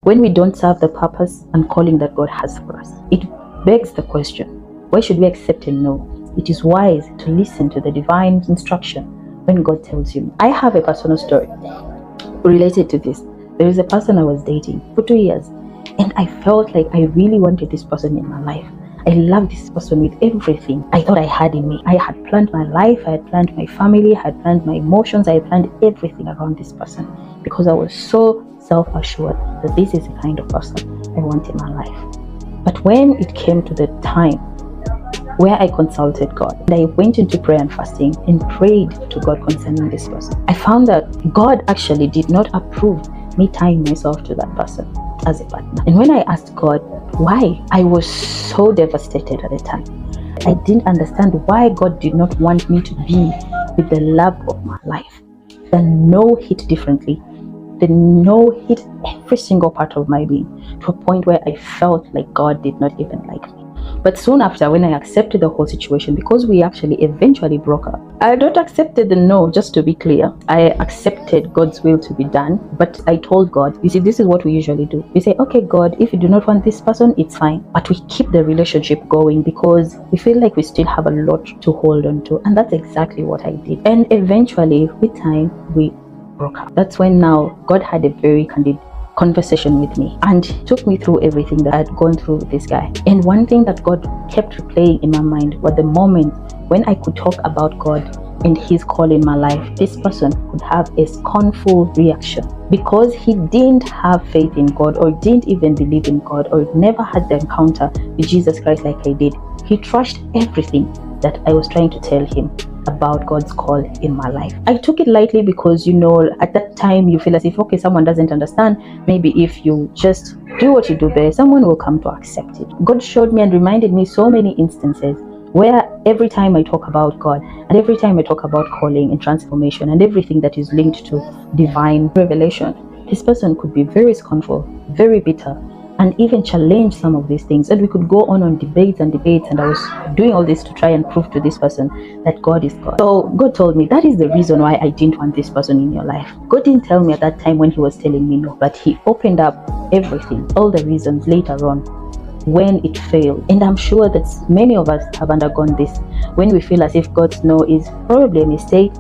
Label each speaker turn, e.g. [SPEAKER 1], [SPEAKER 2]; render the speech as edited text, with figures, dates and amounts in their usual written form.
[SPEAKER 1] When we don't serve the purpose and calling that God has for us, it begs the question, why should we accept a no? It is wise to listen to the divine instruction when God tells you. I have a personal story related to this. There is a person I was dating for 2 years, and I felt like I really wanted this person in my life. I loved this person with everything I thought I had in me. I had planned my life, I had planned my family, I had planned my emotions, I had planned everything around this person because I was so self-assured that this is the kind of person I want in my life. But when it came to the time where I consulted God, and I went into prayer and fasting and prayed to God concerning this person, I found that God actually did not approve me tying myself to that person as a partner. And when I asked God why, I was so devastated at the time. I didn't understand why God did not want me to be with the love of my life. The no hit differently. The no hit every single part of my being to a point where I felt like God did not even like me. But soon after, when I accepted the whole situation, because we actually eventually broke up, I don't accepted the no, just to be clear. I accepted God's will to be done, but I told God, you see, this is what we usually do. We say, okay, God, if you do not want this person, it's fine. But we keep the relationship going because we feel like we still have a lot to hold on to. And that's exactly what I did. And eventually, with time, we broke up. That's when now God had a very candid conversation with me and took me through everything that I had gone through with this guy. And one thing that God kept replaying in my mind was the moment when I could talk about God and his call in my life. This person could have a scornful reaction because he didn't have faith in God or didn't even believe in God or never had the encounter with Jesus Christ like I did. He trashed everything that I was trying to tell him about God's call in my life. I took it lightly because, at that time you feel as if, okay, someone doesn't understand. Maybe if you just do what you do best, someone will come to accept it. God showed me and reminded me so many instances where every time I talk about God and every time I talk about calling and transformation and everything that is linked to divine revelation, this person could be very scornful, very bitter, and even challenge some of these things. And we could go on debates and debates, and I was doing all this to try and prove to this person that God is God. So God told me that is the reason why I didn't want this person in your life. God didn't tell me at that time when he was telling me no, but he opened up everything, all the reasons later on when it failed. And I'm sure that many of us have undergone this when we feel as if God's no is probably a mistake